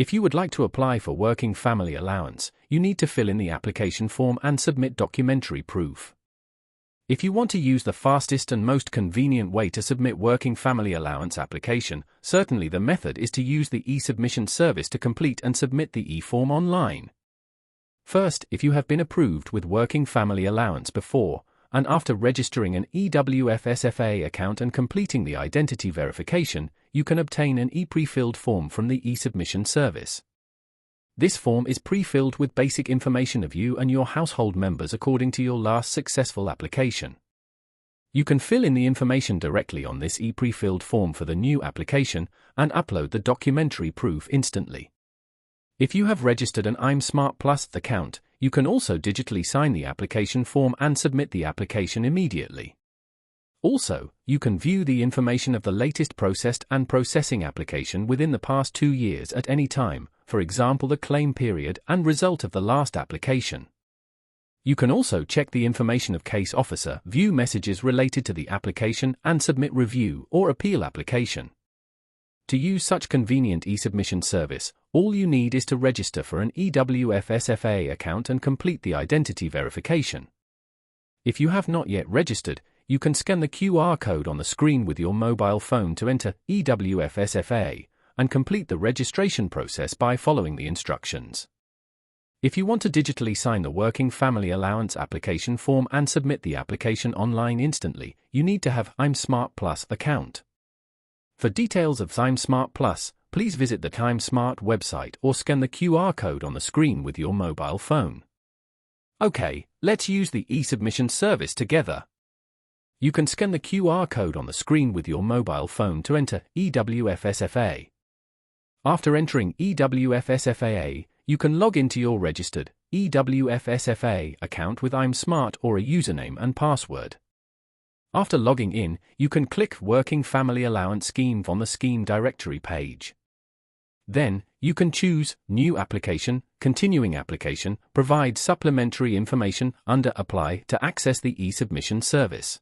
If you would like to apply for Working Family Allowance, you need to fill in the application form and submit documentary proof. If you want to use the fastest and most convenient way to submit Working Family Allowance application, certainly the method is to use the e-submission service to complete and submit the e-form online. First, if you have been approved with Working Family Allowance before, and after registering an EWF-SFA account and completing the identity verification, you can obtain an e-pre-filled form from the e-submission service. This form is pre-filled with basic information of you and your household members according to your last successful application. You can fill in the information directly on this e-pre-filled form for the new application and upload the documentary proof instantly. If you have registered an I'm Smart Plus account, you can also digitally sign the application form and submit the application immediately. Also, you can view the information of the latest processed and processing application within the past 2 years at any time, for example the claim period and result of the last application. You can also check the information of case officer, view messages related to the application and submit review or appeal application. To use such convenient e-submission service, all you need is to register for an EWF-SFA account and complete the identity verification. If you have not yet registered, you can scan the QR code on the screen with your mobile phone to enter EWF-SFA and complete the registration process by following the instructions. If you want to digitally sign the Working Family Allowance application form and submit the application online instantly, you need to have I'm Smart Plus account. For details of I'm Smart Plus, please visit the I'm Smart website or scan the QR code on the screen with your mobile phone. Okay, let's use the e-submission service together. You can scan the QR code on the screen with your mobile phone to enter EWF-SFA. After entering EWF-SFA, you can log into your registered EWF-SFA account with I'm Smart or a username and password. After logging in, you can click Working Family Allowance Scheme on the Scheme Directory page. Then, you can choose New Application, Continuing Application, Provide Supplementary Information under Apply to access the e-submission service.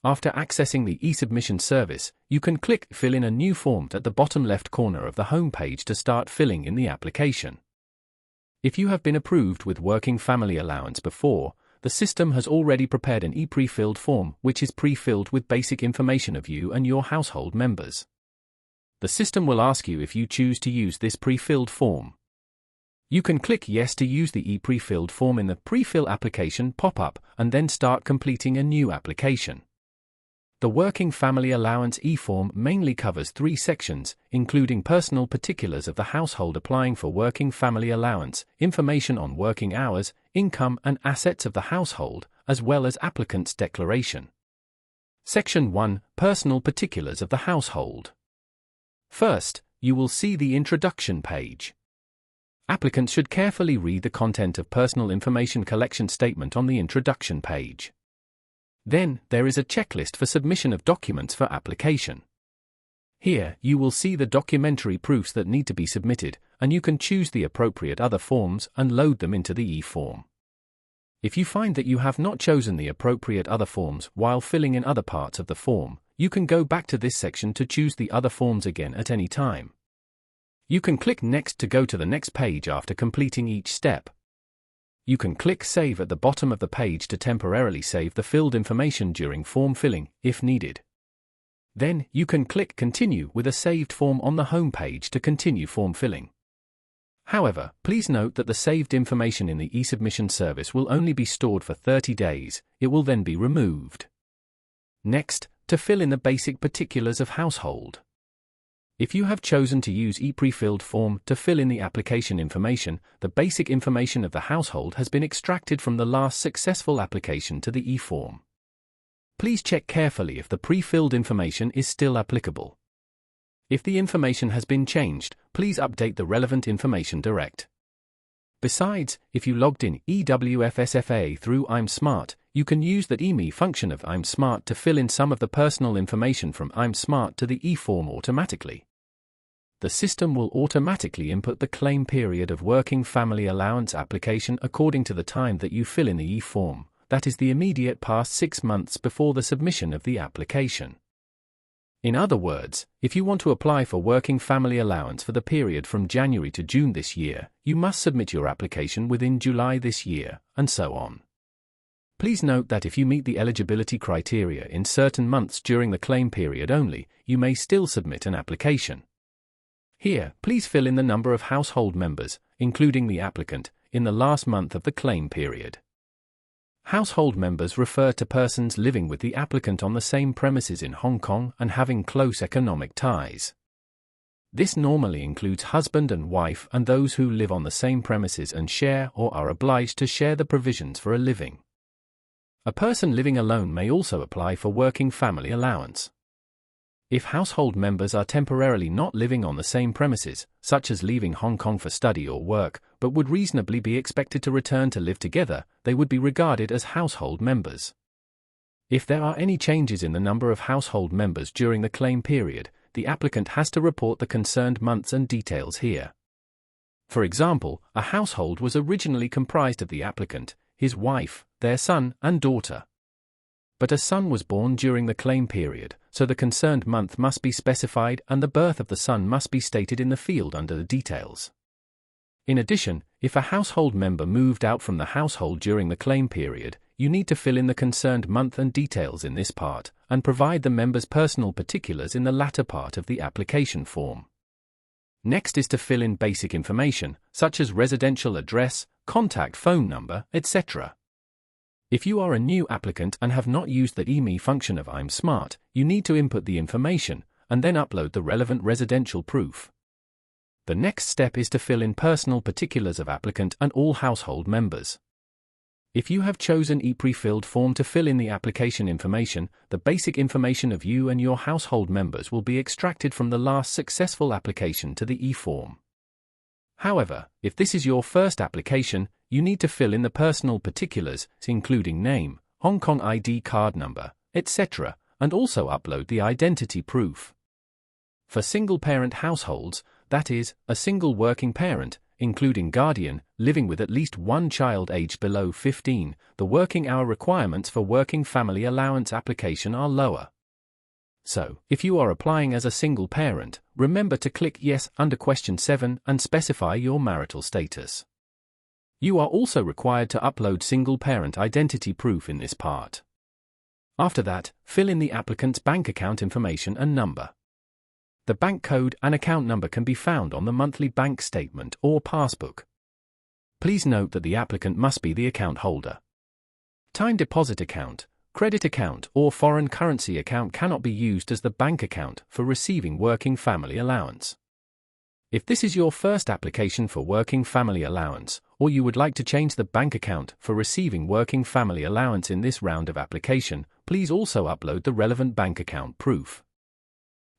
After accessing the e-submission service, you can click Fill in a new form at the bottom left corner of the home page to start filling in the application. If you have been approved with Working Family Allowance before, the system has already prepared an e-pre-filled form which is pre-filled with basic information of you and your household members. The system will ask you if you choose to use this pre-filled form. You can click Yes to use the e-pre-filled form in the Pre-fill Application pop-up and then start completing a new application. The Working Family Allowance e-form mainly covers 3 sections, including personal particulars of the household applying for Working Family Allowance, information on working hours, income and assets of the household, as well as applicant's declaration. Section 1. Personal particulars of the household. First, you will see the introduction page. Applicants should carefully read the content of personal information collection statement on the introduction page. Then, there is a checklist for submission of documents for application. Here, you will see the documentary proofs that need to be submitted, and you can choose the appropriate other forms and load them into the e-form. If you find that you have not chosen the appropriate other forms while filling in other parts of the form, you can go back to this section to choose the other forms again at any time. You can click Next to go to the next page after completing each step. You can click Save at the bottom of the page to temporarily save the filled information during form filling, if needed. Then, you can click Continue with a saved form on the home page to continue form filling. However, please note that the saved information in the e-submission service will only be stored for 30 days, it will then be removed. Next, to fill in the basic particulars of household. If you have chosen to use e-pre-filled form to fill in the application information, the basic information of the household has been extracted from the last successful application to the e-form. Please check carefully if the pre-filled information is still applicable. If the information has been changed, please update the relevant information direct. Besides, if you logged in EWF-SFA through I'm Smart, you can use the EME function of I'm Smart to fill in some of the personal information from I'm Smart to the e-form automatically. The system will automatically input the claim period of Working Family Allowance application according to the time that you fill in the e-form, that is the immediate past 6 months before the submission of the application. In other words, if you want to apply for Working Family Allowance for the period from January to June this year, you must submit your application within July this year, and so on. Please note that if you meet the eligibility criteria in certain months during the claim period only, you may still submit an application. Here, please fill in the number of household members, including the applicant, in the last month of the claim period. Household members refer to persons living with the applicant on the same premises in Hong Kong and having close economic ties. This normally includes husband and wife and those who live on the same premises and share or are obliged to share the provisions for a living. A person living alone may also apply for Working Family Allowance. If household members are temporarily not living on the same premises, such as leaving Hong Kong for study or work, but would reasonably be expected to return to live together, they would be regarded as household members. If there are any changes in the number of household members during the claim period, the applicant has to report the concerned months and details here. For example, a household was originally comprised of the applicant, his wife, their son, and daughter. But a son was born during the claim period, so the concerned month must be specified and the birth of the son must be stated in the field under the details. In addition, if a household member moved out from the household during the claim period, you need to fill in the concerned month and details in this part, and provide the member's personal particulars in the latter part of the application form. Next is to fill in basic information, such as residential address, contact phone number, etc. If you are a new applicant and have not used the e-me function of I'm Smart, you need to input the information, and then upload the relevant residential proof. The next step is to fill in personal particulars of applicant and all household members. If you have chosen a pre-filled form to fill in the application information, the basic information of you and your household members will be extracted from the last successful application to the e-form. However, if this is your first application, you need to fill in the personal particulars, including name, Hong Kong ID card number, etc., and also upload the identity proof. For single-parent households, that is, a single working parent, including guardian, living with at least one child aged below 15, the working hour requirements for Working Family Allowance application are lower. So, if you are applying as a single parent, remember to click Yes under question 7 and specify your marital status. You are also required to upload single parent identity proof in this part. After that, fill in the applicant's bank account information and number. The bank code and account number can be found on the monthly bank statement or passbook. Please note that the applicant must be the account holder. Time deposit account, credit account or foreign currency account cannot be used as the bank account for receiving Working Family Allowance. If this is your first application for Working Family Allowance, or you would like to change the bank account for receiving Working Family Allowance in this round of application, please also upload the relevant bank account proof.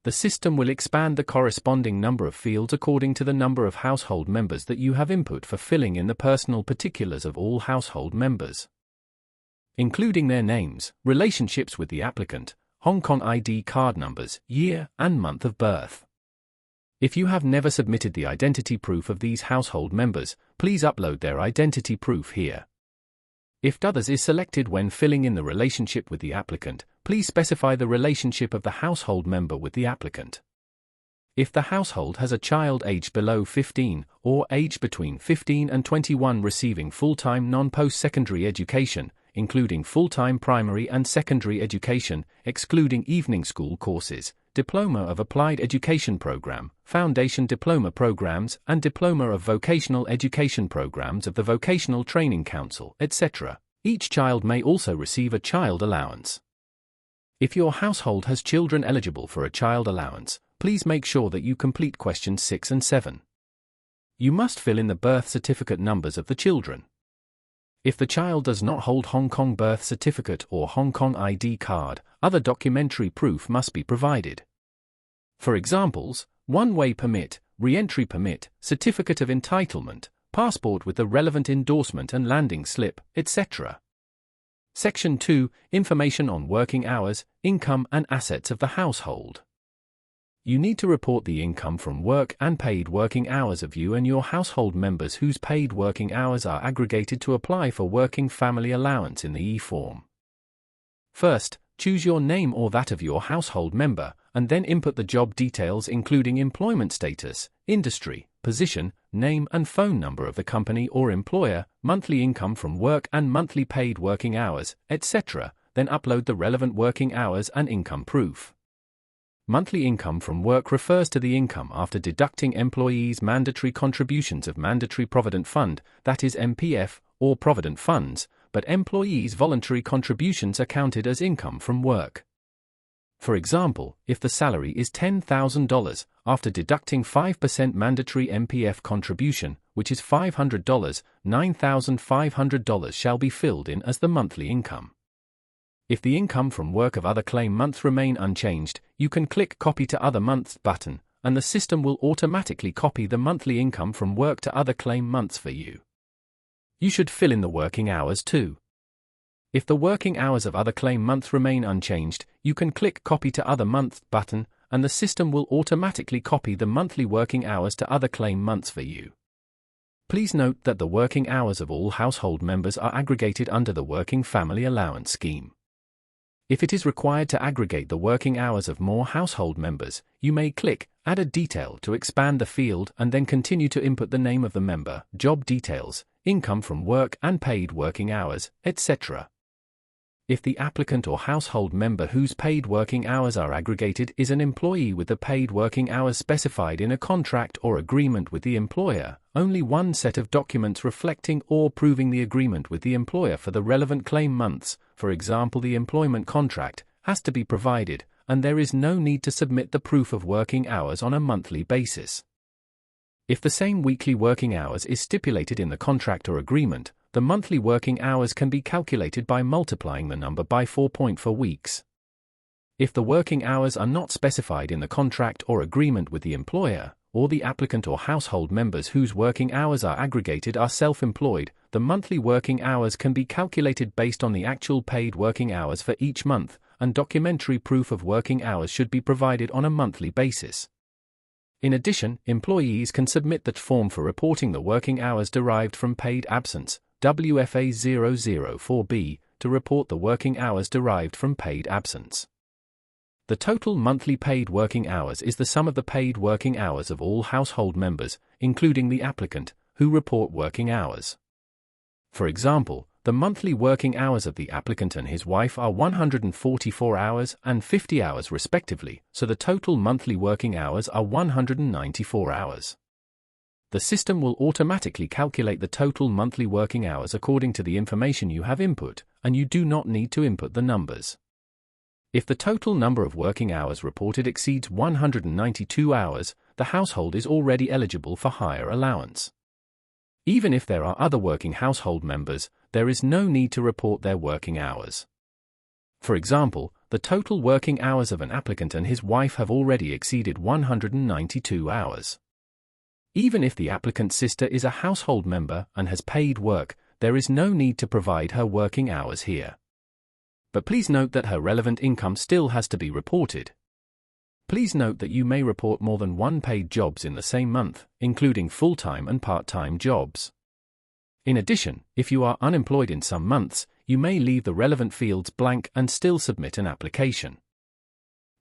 The system will expand the corresponding number of fields according to the number of household members that you have input for filling in the personal particulars of all household members, including their names, relationships with the applicant, Hong Kong ID card numbers, year and month of birth. If you have never submitted the identity proof of these household members, please upload their identity proof here. If others is selected when filling in the relationship with the applicant, please specify the relationship of the household member with the applicant. If the household has a child aged below 15 or aged between 15 and 21 receiving full-time non-post-secondary education, including full-time primary and secondary education, excluding evening school courses, Diploma of Applied Education Program, Foundation Diploma Programs and Diploma of Vocational Education Programs of the Vocational Training Council, etc. Each child may also receive a child allowance. If your household has children eligible for a child allowance, please make sure that you complete questions 6 and 7. You must fill in the birth certificate numbers of the children. If the child does not hold Hong Kong birth certificate or Hong Kong ID card, other documentary proof must be provided. For examples, one-way permit, re-entry permit, certificate of entitlement, passport with the relevant endorsement and landing slip, etc. Section 2. Information on working hours, income and assets of the household. You need to report the income from work and paid working hours of you and your household members whose paid working hours are aggregated to apply for Working Family Allowance in the e-form. First, choose your name or that of your household member, and then input the job details including employment status, industry, position, name and phone number of the company or employer, monthly income from work and monthly paid working hours, etc. Then upload the relevant working hours and income proof. Monthly income from work refers to the income after deducting employees' mandatory contributions of Mandatory Provident Fund, that is MPF, or Provident Funds, but employees' voluntary contributions are counted as income from work. For example, if the salary is $10,000, after deducting 5% mandatory MPF contribution, which is $500, $9,500 shall be filled in as the monthly income. If the income from work of other claim months remain unchanged, you can click Copy to Other Months button, and the system will automatically copy the monthly income from work to other claim months for you. You should fill in the working hours too. If the working hours of other claim month remain unchanged, you can click Copy to Other Months button, and the system will automatically copy the monthly working hours to other claim months for you. Please note that the working hours of all household members are aggregated under the Working Family Allowance Scheme. If it is required to aggregate the working hours of more household members, you may click Add a Detail to expand the field and then continue to input the name of the member, job details, income from work and paid working hours, etc. If the applicant or household member whose paid working hours are aggregated is an employee with the paid working hours specified in a contract or agreement with the employer, only one set of documents reflecting or proving the agreement with the employer for the relevant claim months, for example the employment contract, has to be provided, and there is no need to submit the proof of working hours on a monthly basis. If the same weekly working hours is stipulated in the contract or agreement, the monthly working hours can be calculated by multiplying the number by 4.4 weeks. If the working hours are not specified in the contract or agreement with the employer, or the applicant or household members whose working hours are aggregated are self-employed, the monthly working hours can be calculated based on the actual paid working hours for each month, and documentary proof of working hours should be provided on a monthly basis. In addition, employees can submit the form for reporting the working hours derived from paid absence, WFA 004B, to report the working hours derived from paid absence. The total monthly paid working hours is the sum of the paid working hours of all household members, including the applicant, who report working hours. For example, the monthly working hours of the applicant and his wife are 144 hours and 50 hours respectively, so the total monthly working hours are 194 hours. The system will automatically calculate the total monthly working hours according to the information you have input, and you do not need to input the numbers. If the total number of working hours reported exceeds 192 hours, the household is already eligible for higher allowance. Even if there are other working household members, there is no need to report their working hours. For example, the total working hours of an applicant and his wife have already exceeded 192 hours. Even if the applicant's sister is a household member and has paid work, there is no need to provide her working hours here. But please note that her relevant income still has to be reported. Please note that you may report more than one paid jobs in the same month, including full-time and part-time jobs. In addition, if you are unemployed in some months, you may leave the relevant fields blank and still submit an application.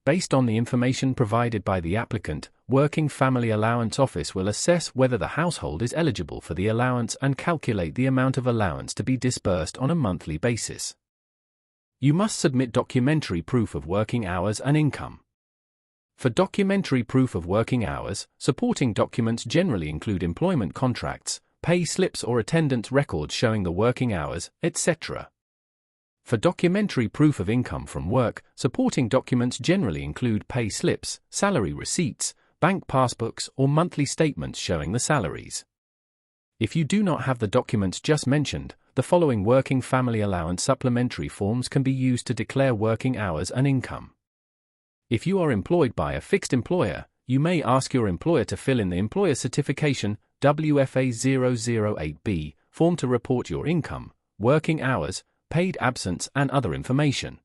Based on the information provided by the applicant, Working Family Allowance Office will assess whether the household is eligible for the allowance and calculate the amount of allowance to be disbursed on a monthly basis. You must submit documentary proof of working hours and income. For documentary proof of working hours, supporting documents generally include employment contracts, pay slips or attendance records showing the working hours, etc. For documentary proof of income from work, supporting documents generally include pay slips, salary receipts, bank passbooks or monthly statements showing the salaries. If you do not have the documents just mentioned, the following Working Family Allowance supplementary forms can be used to declare working hours and income. If you are employed by a fixed employer, you may ask your employer to fill in the Employer Certification WFA 008B form to report your income, working hours, paid absence and other information.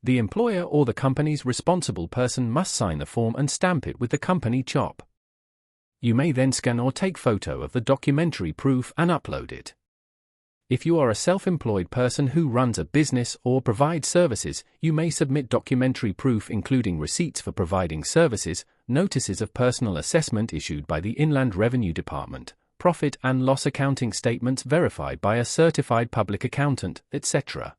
The employer or the company's responsible person must sign the form and stamp it with the company CHOP. You may then scan or take photo of the documentary proof and upload it. If you are a self-employed person who runs a business or provides services, you may submit documentary proof including receipts for providing services, notices of personal assessment issued by the Inland Revenue Department, profit and loss accounting statements verified by a certified public accountant, etc.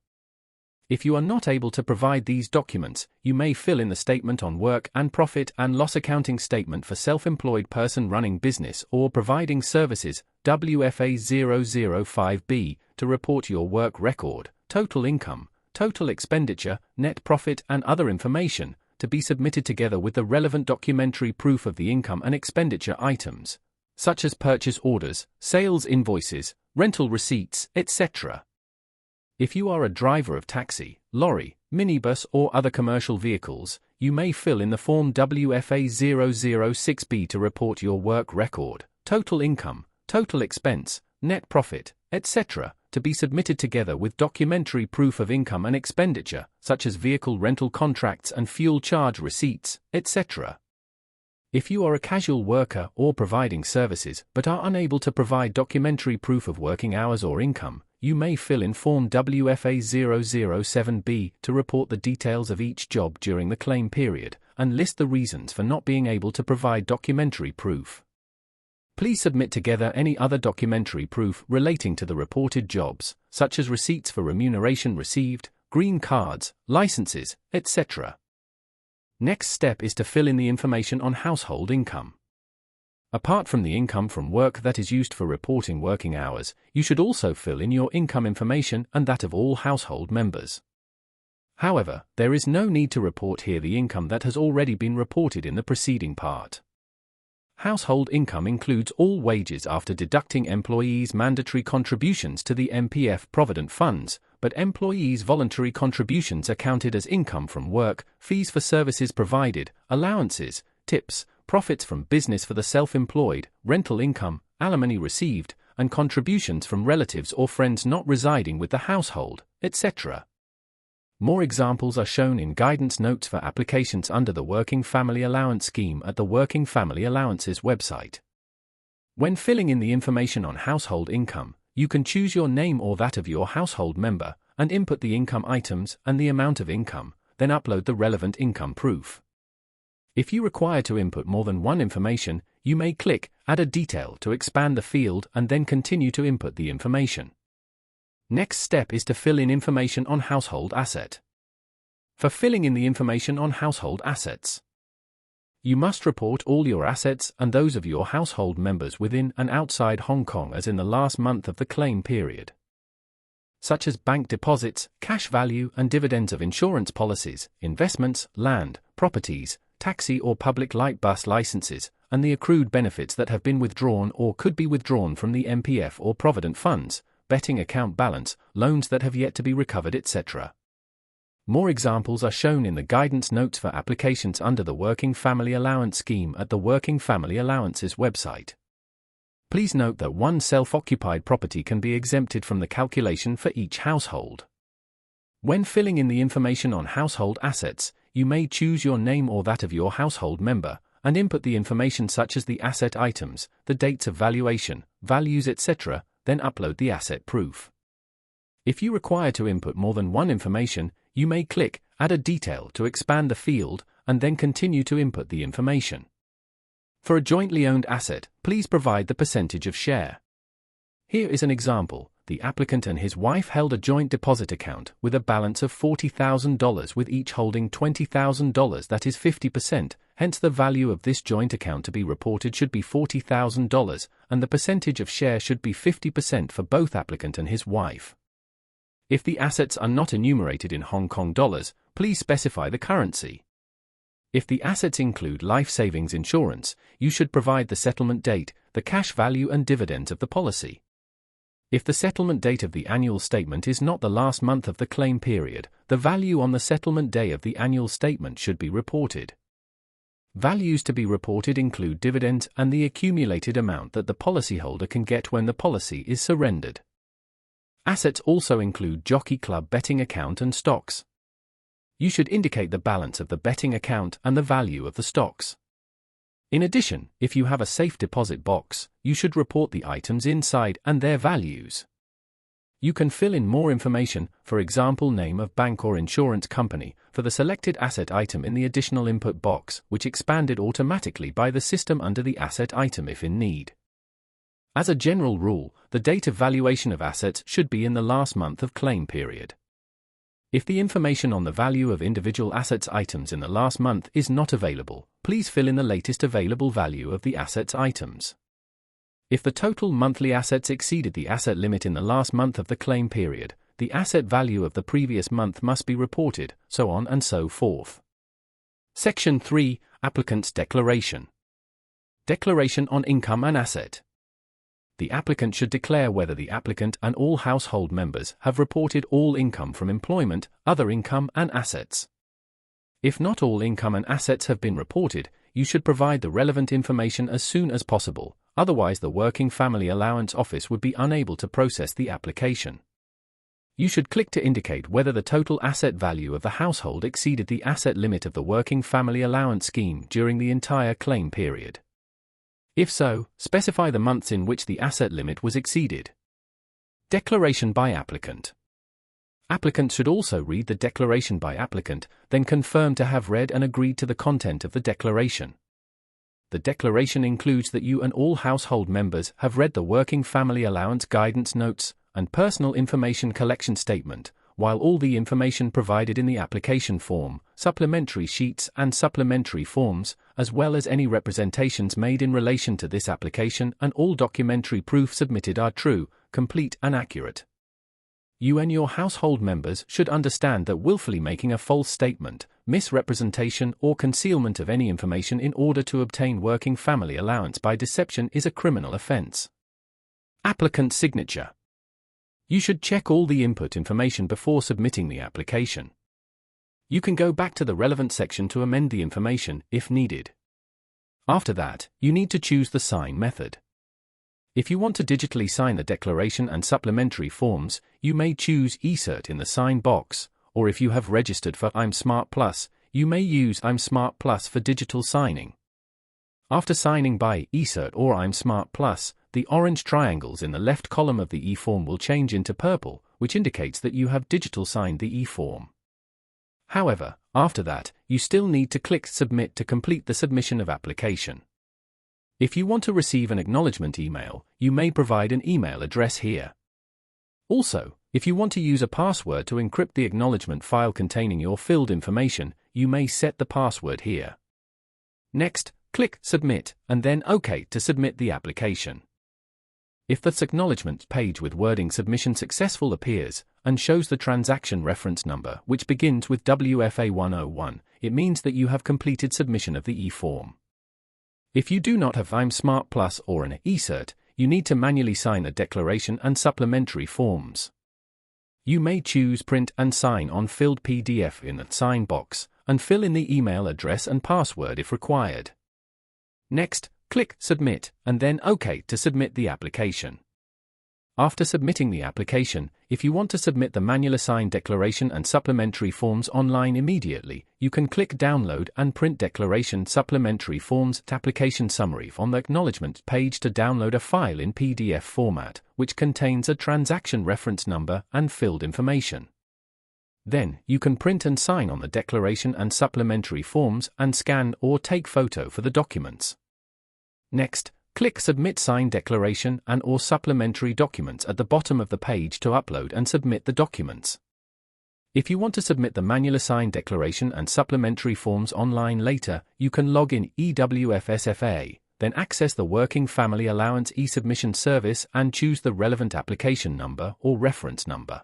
If you are not able to provide these documents, you may fill in the Statement on Work and Profit and Loss Accounting Statement for self-employed person running business or providing services, WFA 005B, to report your work record, total income, total expenditure, net profit and other information, to be submitted together with the relevant documentary proof of the income and expenditure items, such as purchase orders, sales invoices, rental receipts, etc. If you are a driver of taxi, lorry, minibus or other commercial vehicles, you may fill in the form WFA 006B to report your work record, total income, total expense, net profit, etc., to be submitted together with documentary proof of income and expenditure, such as vehicle rental contracts and fuel charge receipts, etc. If you are a casual worker or providing services but are unable to provide documentary proof of working hours or income, you may fill in form WFA 007B to report the details of each job during the claim period and list the reasons for not being able to provide documentary proof. Please submit together any other documentary proof relating to the reported jobs, such as receipts for remuneration received, green cards, licenses, etc. Next step is to fill in the information on household income. Apart from the income from work that is used for reporting working hours, you should also fill in your income information and that of all household members. However, there is no need to report here the income that has already been reported in the preceding part. Household income includes all wages after deducting employees' mandatory contributions to the MPF Provident Funds, but employees' voluntary contributions are counted as income from work, fees for services provided, allowances, tips, profits from business for the self-employed, rental income, alimony received, and contributions from relatives or friends not residing with the household, etc. More examples are shown in guidance notes for applications under the Working Family Allowance Scheme at the Working Family Allowances website. When filling in the information on household income, you can choose your name or that of your household member, and input the income items and the amount of income, then upload the relevant income proof. If you require to input more than one information, you may click Add a Detail to expand the field and then continue to input the information. Next step is to fill in information on household asset. For filling in the information on household assets, you must report all your assets and those of your household members within and outside Hong Kong as in the last month of the claim period, such as bank deposits, cash value and dividends of insurance policies, investments, land, properties, taxi or public light bus licenses, and the accrued benefits that have been withdrawn or could be withdrawn from the MPF or Provident Funds, betting account balance, loans that have yet to be recovered, etc. More examples are shown in the guidance notes for applications under the Working Family Allowance Scheme at the Working Family Allowances website. Please note that one self-occupied property can be exempted from the calculation for each household. When filling in the information on household assets, you may choose your name or that of your household member, and input the information such as the asset items, the dates of valuation, values, etc., then upload the asset proof. If you require to input more than one information, you may click Add a Detail to expand the field, and then continue to input the information. For a jointly owned asset, please provide the percentage of share. Here is an example. The applicant and his wife held a joint deposit account with a balance of $40,000 with each holding $20,000, that is 50%, hence the value of this joint account to be reported should be $40,000 and the percentage of share should be 50% for both applicant and his wife. If the assets are not enumerated in Hong Kong dollars, please specify the currency. If the assets include life savings insurance, you should provide the settlement date, the cash value and dividends of the policy. If the settlement date of the annual statement is not the last month of the claim period, the value on the settlement day of the annual statement should be reported. Values to be reported include dividends and the accumulated amount that the policyholder can get when the policy is surrendered. Assets also include Jockey Club betting account and stocks. You should indicate the balance of the betting account and the value of the stocks. In addition, if you have a safe deposit box, you should report the items inside and their values. You can fill in more information, for example name of bank or insurance company, for the selected asset item in the additional input box, which expanded automatically by the system under the asset item if in need. As a general rule, the date of valuation of assets should be in the last month of claim period. If the information on the value of individual assets items in the last month is not available, please fill in the latest available value of the assets items. If the total monthly assets exceeded the asset limit in the last month of the claim period, the asset value of the previous month must be reported, so on and so forth. Section 3. Applicant's Declaration. Declaration on income and asset. The applicant should declare whether the applicant and all household members have reported all income from employment, other income and assets. If not all income and assets have been reported, you should provide the relevant information as soon as possible, otherwise the Working Family Allowance Office would be unable to process the application. You should click to indicate whether the total asset value of the household exceeded the asset limit of the Working Family Allowance Scheme during the entire claim period. If so, specify the months in which the asset limit was exceeded. Declaration by applicant. Applicant should also read the declaration by applicant, then confirm to have read and agreed to the content of the declaration. The declaration includes that you and all household members have read the Working Family Allowance Guidance Notes and Personal Information Collection Statement, while all the information provided in the application form, supplementary sheets and supplementary forms, as well as any representations made in relation to this application and all documentary proof submitted are true, complete and accurate. You and your household members should understand that willfully making a false statement, misrepresentation or concealment of any information in order to obtain working family allowance by deception is a criminal offense. Applicant signature. You should check all the input information before submitting the application. You can go back to the relevant section to amend the information if needed. After that, you need to choose the sign method. If you want to digitally sign the declaration and supplementary forms, you may choose eCert in the sign box, or if you have registered for I'm Smart Plus, you may use I'm Smart Plus for digital signing. After signing by eCert or I'm Smart Plus, the orange triangles in the left column of the e-form will change into purple, which indicates that you have digital signed the e-form. However, after that, you still need to click Submit to complete the submission of application. If you want to receive an acknowledgement email, you may provide an email address here. Also, if you want to use a password to encrypt the acknowledgement file containing your filled information, you may set the password here. Next, click Submit and then OK to submit the application. If the acknowledgement page with wording Submission Successful appears and shows the transaction reference number which begins with WFA 101, it means that you have completed submission of the e-form. If you do not have I'm Smart Plus or an eCert, you need to manually sign the declaration and supplementary forms. You may choose Print and Sign on filled PDF in the sign box and fill in the email address and password if required. Next, click Submit and then OK to submit the application. After submitting the application, if you want to submit the manual assigned declaration and supplementary forms online immediately, you can click Download and Print Declaration Supplementary Forms Application Summary on the acknowledgement page to download a file in PDF format, which contains a transaction reference number and filled information. Then, you can print and sign on the declaration and supplementary forms and scan or take photo for the documents. Next, click Submit Signed Declaration and or Supplementary Documents at the bottom of the page to upload and submit the documents. If you want to submit the manual assigned declaration and supplementary forms online later, you can log in WFA, then access the Working Family Allowance e-submission service and choose the relevant application number or reference number.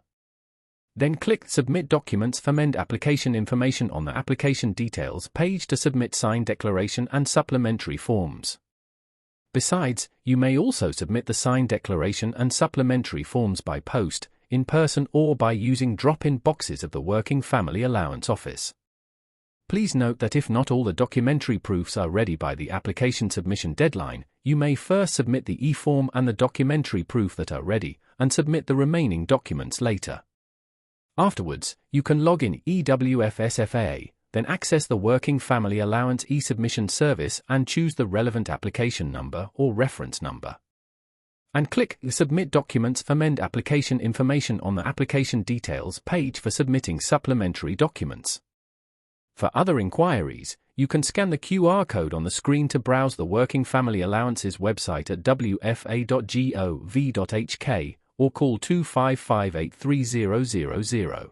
Then click Submit Documents for amend application information on the Application Details page to submit signed declaration and supplementary forms. Besides, you may also submit the signed declaration and supplementary forms by post, in person or by using drop-in boxes of the Working Family Allowance Office. Please note that if not all the documentary proofs are ready by the application submission deadline, you may first submit the e-form and the documentary proof that are ready, and submit the remaining documents later. Afterwards, you can log in WFA, then access the Working Family Allowance e-submission service and choose the relevant application number or reference number. and click the Submit Documents Amend Application Information on the Application Details page for submitting supplementary documents. For other inquiries, you can scan the QR code on the screen to browse the Working Family Allowances website at wfa.gov.hk or call 255 83000.